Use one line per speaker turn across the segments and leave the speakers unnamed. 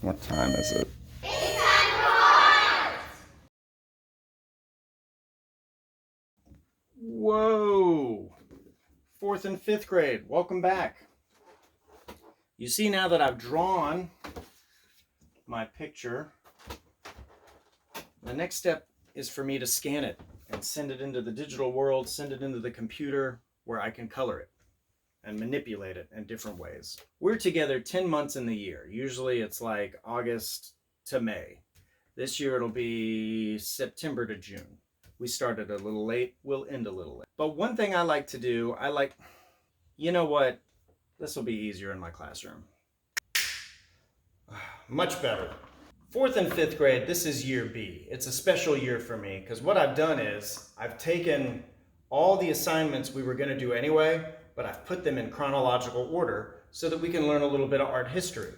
What time is it?
It's time for art!
Whoa! 4th and 5th grade, welcome back. You see now that I've drawn my picture, the next step is for me to scan it and send it into the digital world, send it into the computer where I can color it and manipulate it in different ways. We're together 10 months in the year. Usually it's like August to May. This year it'll be September to June. We started a little late, we'll end a little late. But one thing I like to do, you know what? This will be easier in my classroom. Much better. 4th and 5th grade, this is year B. It's a special year for me because what I've done is I've taken all the assignments we were going to do anyway, but I've put them in chronological order so that we can learn a little bit of art history.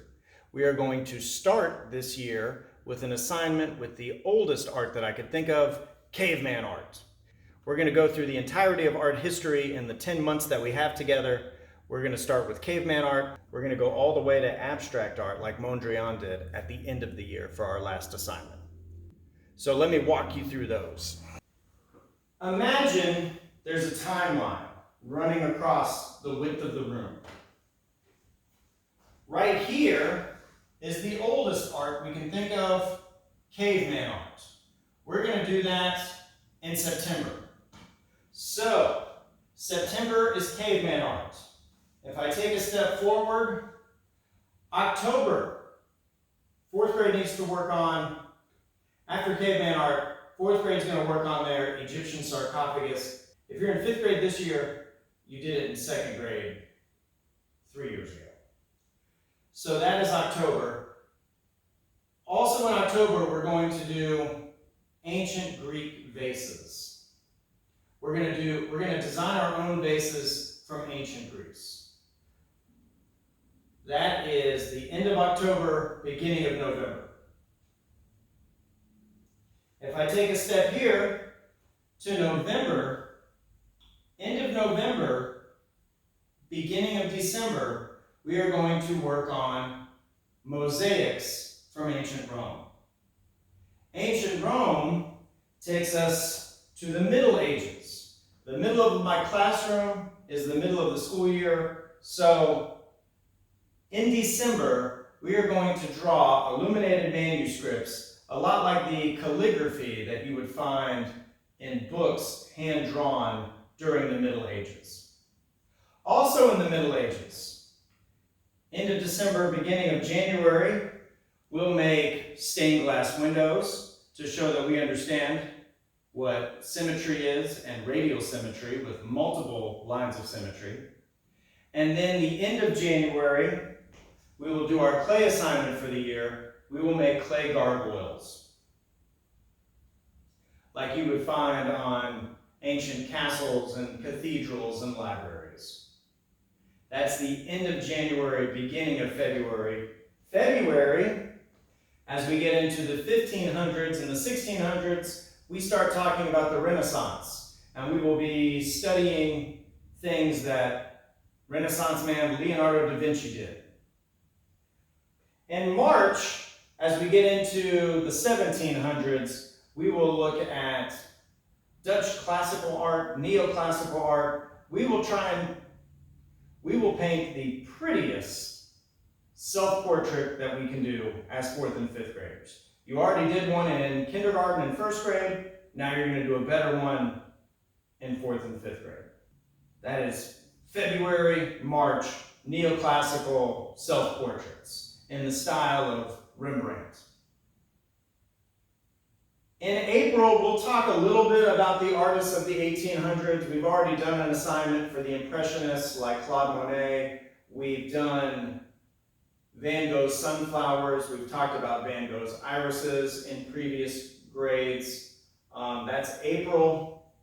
We are going to start this year with an assignment with the oldest art that I could think of, caveman art. We're going to go through the entirety of art history in the 10 months that we have together. We're going to start with caveman art. We're going to go all the way to abstract art like Mondrian did at the end of the year for our last assignment. So let me walk you through those. Imagine there's a timeline running across the width of the room. Right here is the oldest art we can think of, caveman art. We're going to do that in September. So, September is caveman art. If I take a step forward, October, 4th grade needs to work on, after caveman art, 4th grade is going to work on their Egyptian sarcophagus. If you're in 5th grade this year, you did it in 2nd grade 3 years ago. So that is October. Also in October, we're going to do ancient Greek vases. We're going to design our own vases from ancient Greece. That is the end of October, beginning of November. If I take a step here to November, end of November, beginning of December, we are going to work on mosaics from ancient Rome. Ancient Rome takes us to the Middle Ages. The middle of my classroom is the middle of the school year, so in December, we are going to draw illuminated manuscripts, a lot like the calligraphy that you would find in books hand-drawn during the Middle Ages. Also in the Middle Ages, end of December, beginning of January, we'll make stained glass windows to show that we understand what symmetry is and radial symmetry with multiple lines of symmetry. And then the end of January, we will do our clay assignment for the year. We will make clay gargoyles, like you would find on ancient castles and cathedrals and libraries. That's the end of January, beginning of February. February, as we get into the 1500s and the 1600s, we start talking about the Renaissance, and we will be studying things that Renaissance man Leonardo da Vinci did. In March, as we get into the 1700s, we will look at Dutch classical art, neoclassical art. We will paint the prettiest self-portrait that we can do as 4th and 5th graders. You already did one in kindergarten and 1st grade. Now you're going to do a better one in 4th and 5th grade. That is February, March, neoclassical self-portraits in the style of Rembrandt. In April, we'll talk a little bit about the artists of the 1800s. We've already done an assignment for the Impressionists like Claude Monet. We've done Van Gogh's sunflowers. We've talked about Van Gogh's irises in previous grades. That's April.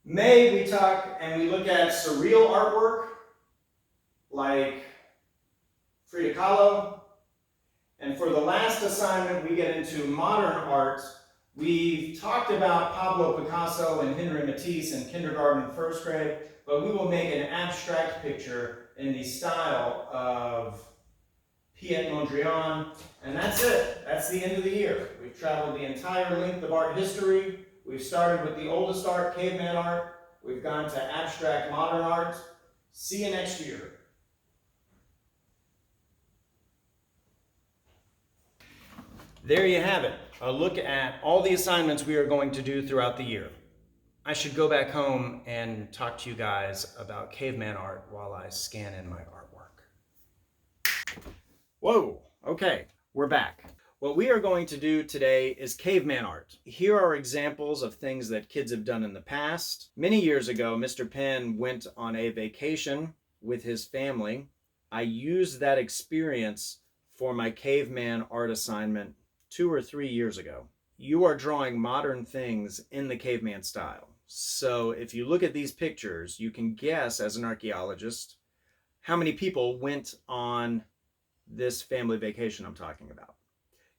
May, we talk and we look at surreal artwork like Frida Kahlo. And for the last assignment, we get into modern art. We've talked about Pablo Picasso and Henri Matisse in kindergarten and 1st grade, but we will make an abstract picture in the style of Piet Mondrian, and that's it. That's the end of the year. We've traveled the entire length of art history. We've started with the oldest art, caveman art. We've gone to abstract modern art. See you next year. There you have it, a look at all the assignments we are going to do throughout the year. I should go back home and talk to you guys about caveman art while I scan in my artwork. Whoa, okay, we're back. What we are going to do today is caveman art. Here are examples of things that kids have done in the past. Many years ago, Mr. Penn went on a vacation with his family. I used that experience for my caveman art assignment 2 or 3 years ago. You are drawing modern things in the caveman style. So if you look at these pictures, you can guess as an archaeologist how many people went on this family vacation I'm talking about.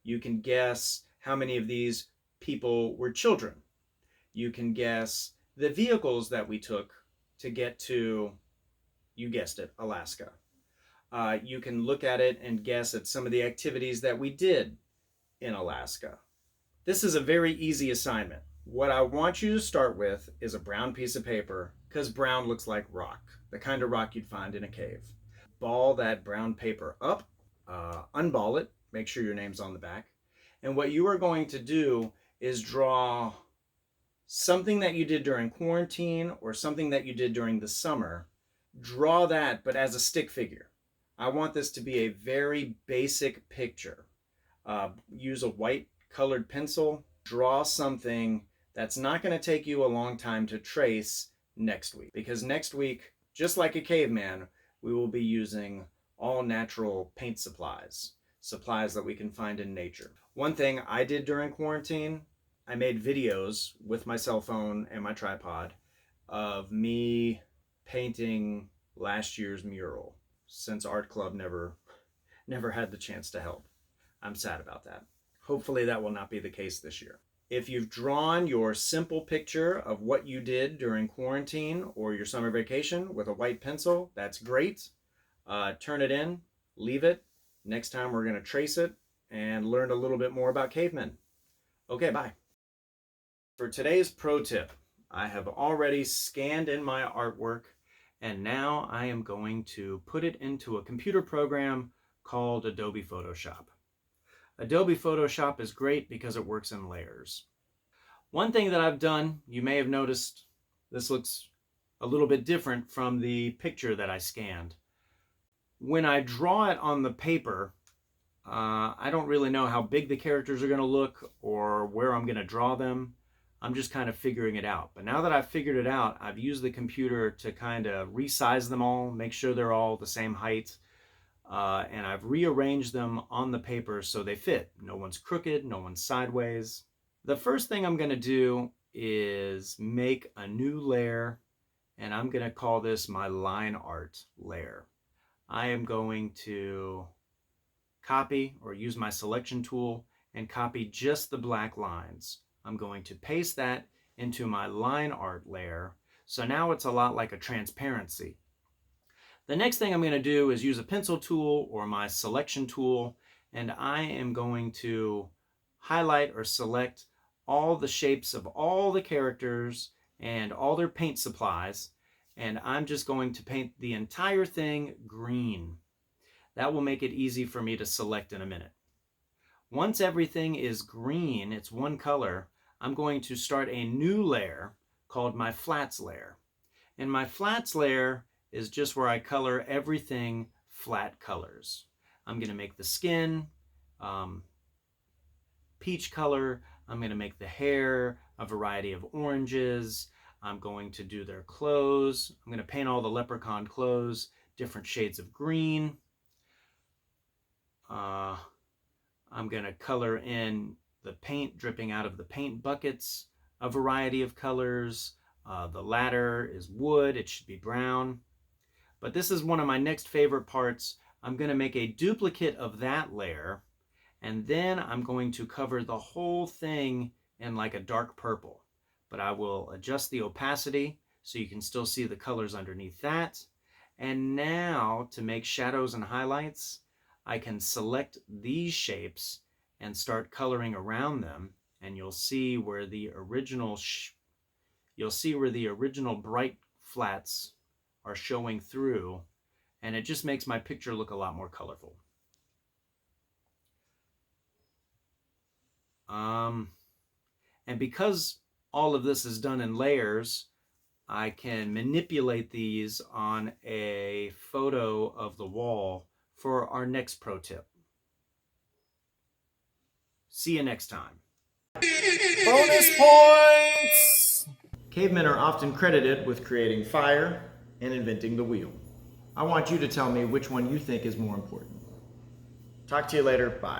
You can guess how many of these people were children. You can guess the vehicles that we took to get to, you guessed it, Alaska. You can look at it and guess at some of the activities that we did in Alaska. This is a very easy assignment. What I want you to start with is a brown piece of paper, because brown looks like rock, the kind of rock you'd find in a cave. Ball that brown paper up, unball it, make sure your name's on the back. And what you are going to do is draw something that you did during quarantine or something that you did during the summer. Draw that, but as a stick figure. I want this to be a very basic picture. Use a white colored pencil. Draw something that's not going to take you a long time to trace next week. Because next week, just like a caveman, we will be using all natural paint supplies that we can find in nature. One thing I did during quarantine, I made videos with my cell phone and my tripod of me painting last year's mural, since Art Club never had the chance to help. I'm sad about that. Hopefully that will not be the case this year. If you've drawn your simple picture of what you did during quarantine or your summer vacation with a white pencil, that's great. Turn it in, leave it. Next time we're going to trace it and learn a little bit more about cavemen. Okay, bye. For today's pro tip, I have already scanned in my artwork, and now I am going to put it into a computer program called Adobe Photoshop. Adobe Photoshop is great because it works in layers. One thing that I've done, you may have noticed, this looks a little bit different from the picture that I scanned. When I draw it on the paper, I don't really know how big the characters are going to look or where I'm going to draw them. I'm just kind of figuring it out. But now that I've figured it out, I've used the computer to kind of resize them all, make sure they're all the same height. And I've rearranged them on the paper so they fit. No one's crooked, no one's sideways. The first thing I'm going to do is make a new layer, and I'm going to call this my line art layer. I am going to copy or use my selection tool and copy just the black lines. I'm going to paste that into my line art layer. So now it's a lot like a transparency. The next thing I'm going to do is use a pencil tool or my selection tool, and I am going to highlight or select all the shapes of all the characters and all their paint supplies, and I'm just going to paint the entire thing green. That will make it easy for me to select in a minute. Once everything is green, it's one color, I'm going to start a new layer called my flats layer. And my flats layer is just where I color everything flat colors. I'm going to make the skin peach color. I'm going to make the hair a variety of oranges. I'm going to do their clothes. I'm going to paint all the leprechaun clothes different shades of green. I'm going to color in the paint dripping out of the paint buckets, a variety of colors. The ladder is wood. It should be brown. But this is one of my next favorite parts. I'm going to make a duplicate of that layer, and then I'm going to cover the whole thing in like a dark purple. But I will adjust the opacity so you can still see the colors underneath that. And now to make shadows and highlights,
I can select these shapes and start coloring around them, and you'll see where the original bright flats are showing through, and it just makes my picture look a lot more colorful. And because all of this is done in layers, I can manipulate these on a photo of the wall for our next pro tip. See you next time.
Bonus points! Cavemen are often credited with creating fire and inventing the wheel. I want you to tell me which one you think is more important. Talk to you later. Bye.